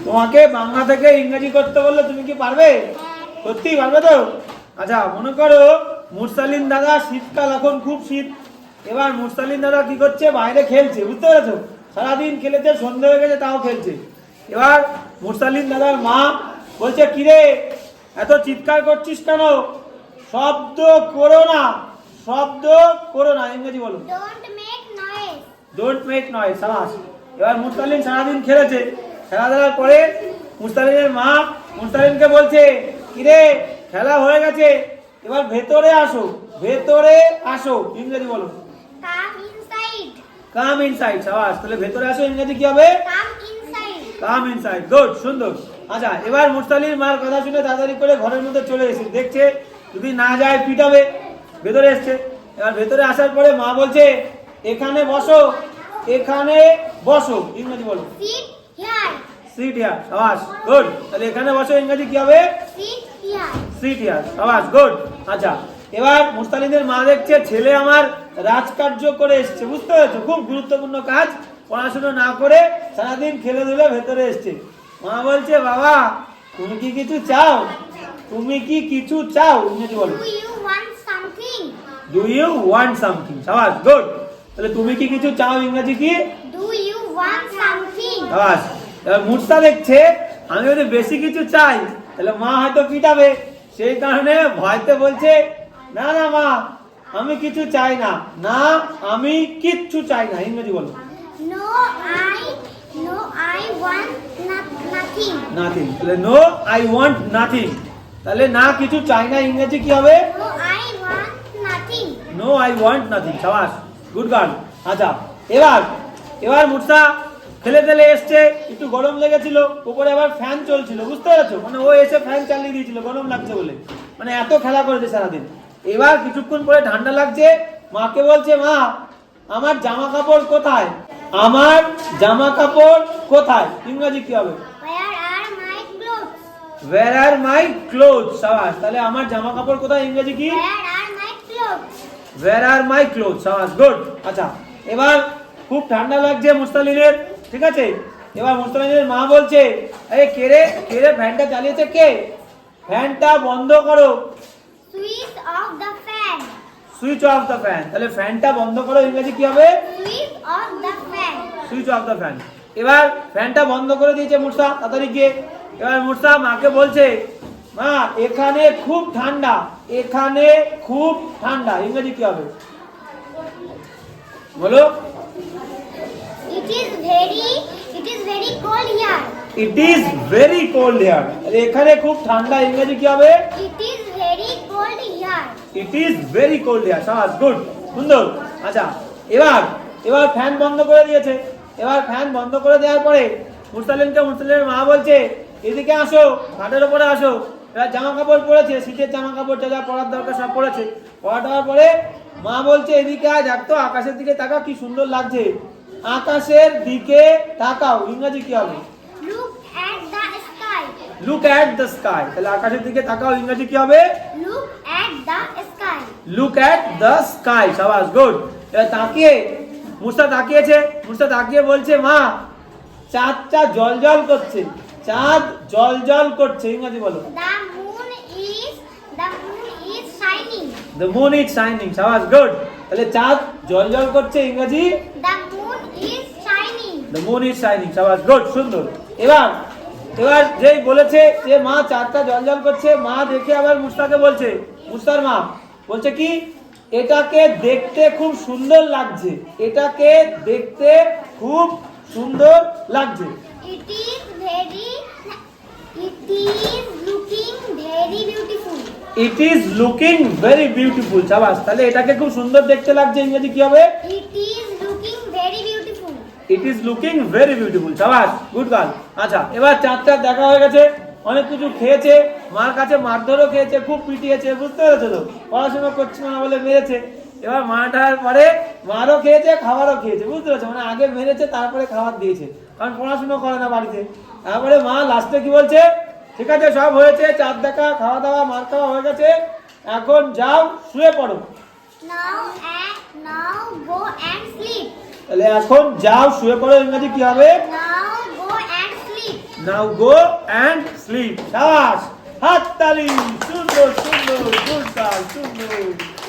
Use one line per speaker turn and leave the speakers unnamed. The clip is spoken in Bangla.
তোমাকে বাংলা থেকে ইংরেজি করতে বললে তুমি কি পারবে? সত্যি পারবে তো? আচ্ছা, মনে করো মুরসালিন দাদা, শীতকাল, এখন খুব শীত। এবার মুরসালিন দাদা কি করছে? বাইরে খেলছে, বুঝতে পেরেছো? সারাদিন খেলেছে, সন্ধ্যে হয়ে গেছে, তাও খেলছে। এবার মুরসালিন দাদার মা বলছে, কিরে এত চিৎকার করছিস কেন? শব্দ করো না, শব্দ করো না। ইংরেজি বলো। Don't make noise. সাবাস। এবার মুরসালিন সারাদিন খেলেছে, খেলাধুলার পরে মুরসালিনের মা মুরসালিনকে বলছে, কিরে খেলা হয়ে গেছে, এবার ভেতরে আসো, ভেতরে আসো। ইংরেজি বলো। Come inside. সাবাস। তাহলে ভেতরে আসো ইংরেজি কি হবে? কাম ইনসাইড। গুড, সুন্দর। আচ্ছা, এবার মুরসালিন মার কথা শুনে তাড়াতাড়ি করে ঘরের মধ্যে চলে এসে দেখছে যদি না যায় পিটাবে, ভেতরে এসছে। এবার ভেতরে আসার পরে মা বলছে, এখানে বসো, এখানে বসো। ইংরেজি বলো। Sit here. সাবাস। গুড। তাহলে এখানে বসো ইংরেজি কি হবে? Sit here. সাবাস। গুড। আচ্ছা, এবার মুরসালিনের মা দেখছে ছেলে আমার রাজকার্য করে এসছে, বুঝতে পেরেছো? খুব গুরুত্বপূর্ণ কাজ, পড়াশোনা না করে সারাদিন খেলে ধুলে ভেতরে এসছে। মা বলছে, বাবা তুমি কি কিছু চাও? তুমি কি কিছু চাও? ইংরেজি বলো। Do you want something. সাবাস। গুড। তাহলে তুমি কি কিছু চাও ইংরেজি কি? সাবাস। এবার মুরসা দেখছে আমি যদি বেশি কিছু চাই তাহলে মা হয়তো পিটাবে, সেই কারণে ভয়তে বলছে, না না মা, আমি কিছু চাই না, না আমি কিচ্ছু চাই না। ইংরেজি বলো। নাথিং। তাহলে নো আই ওয়ান্ট নাথিং। তাহলে না কিছু চাই না ইংরেজি কি হবে? No I want nothing. সাবাস। Good girl. আচ্ছা, এবার মুরসা খেলে খেলে এসছে, একটু গরম লেগেছিল, উপরে আবার ফ্যান চলছিল, বুঝতে পেরেছো? মানে ও এসে ফ্যান চালিয়ে দিয়েছিল গরম লাগছে বলে, মানে এত খেলা করেছে সারাদিন। এবার কিছুক্ষণ পরে ঠান্ডা লাগছে, মাকে বলছে, মা আমার জামা কাপড় কোথায়? আমার জামা কাপড় কোথায়? ইংরেজি কি হবে? Where are my clothes? সাবাস। তাহলে আমার জামা কাপড় কোথায় ইংরেজি কি? Where are my clothes? সাবাস। গুড। আচ্ছা, এবার খুব ঠান্ডা লাগছে মুরসালিনের, ঠিক আছে? এবার মুরসালিনের মা বলছে, আরে কে রে, কে রে ফ্যানটা চালিয়েছে কে? ফ্যানটা বন্ধ করো। Switch off the fan. Switch off the fan. তাহলে ফ্যানটা বন্ধ করো ইংরেজি কি হবে? Switch off the fan. Switch off the fan. এবার ফ্যানটা বন্ধ করে দিয়েছে মুরসা তাড়াতাড়ি গিয়ে। এবার মুরসা মাকে বলছে, মা এখানে খুব ঠান্ডা, এখানে খুব ঠান্ডা। ইংরেজি কি হবে? বলো।
It is very cold here.
It is very cold here. তাহলে এখানে খুব ঠান্ডা ইংরেজি কি হবে?
It is very cold here.
It is very cold here. সাবাস। গুড, সুন্দর। আচ্ছা, এবার ফ্যান বন্ধ করে দিয়েছে। এবার ফ্যান বন্ধ করে দেওয়ার পরে মুরসালিনের মা বলছে, এদিকে আসো, খাটের উপরে আসো। এবার জামা কাপড় পরেছে, শীতের জামা কাপড় যা পরার দরকার সব পরেছে। পরা দেওয়ার পরে মা বলছে, এদিকে আয়, দেখতো আকাশের দিকে তাকাও, কি সুন্দর লাগছে। আকাশের দিকে তাকাও। ইংরেজি কি হবে?
Look at the sky.
Look at the sky. তাহলে আকাশের দিকে তাকাও ইংরেজি কি হবে?
Look at the sky.
Look at the sky. সাবাস। গুড। এবার তাকিয়ে মুরসা তাকিয়েছে, মুরসা তাকিয়ে বলছে, মা চাঁদটা জ্বলজ্বল করছে, চাঁদ জ্বলজ্বল করছে। ইংরেজি বলো।
The moon is shining.
The moon is shining. সাবাস। গুড। তাহলে চাঁদ জ্বলজ্বল করছে ইংরেজি?
The moon is shining.
The moon is shining. সাবাস। গুড, সুন্দর। এবার যেই বলেছে যে মা চাঁদটা জ্বলজ্বল করছে, মা দেখে আবার মুরসাকে বলছে, মুরসার মা বলছে কি, এটাকে দেখতে খুব সুন্দর লাগছে, এটাকে দেখতে খুব সুন্দর লাগছে।
It is looking very beautiful.
It is looking very beautiful. সাবাস। তাহলে এটাকে খুব সুন্দর দেখতে লাগছে ইংরেজি কি হবে?
It is looking very beautiful.
It is looking very beautiful. সাবাস। Good girl. আচ্ছা, এবার চাঁদটা দেখা হয়ে গেছে, অনেক কিছু খেয়েছে, মার কাছে মারধরও খেয়েছে, খুব পিটিয়েছে, বুঝতে পেরেছো তো? পড়াশোনা করছে না বলে মেরেছে। এবার মারটার পরে মারও খেয়েছে, খাবারও খেয়েছে, বুঝতে পেরেছো? মানে আগে মেরেছে, তারপরে খাবার দিয়েছে, কারণ পড়াশোনা করে না বাড়িতে। তারপরে মা লাস্টে কি বলছে, ঠিক আছে সব হয়েছে, চাঁদ দেখা, খাওয়া দাওয়া, মার খাওয়া হয়ে গেছে, এখন যাও শুয়ে পড়ো।
Now go and sleep.
তাহলে এখন যাও শুয়ে পড়ো ইংরেজি কি হবে?
Now go and sleep.
Now go and sleep. শাবাশ, হাততালি, সুন্দর সুন্দর, গুড গার্ল, সুন্দর।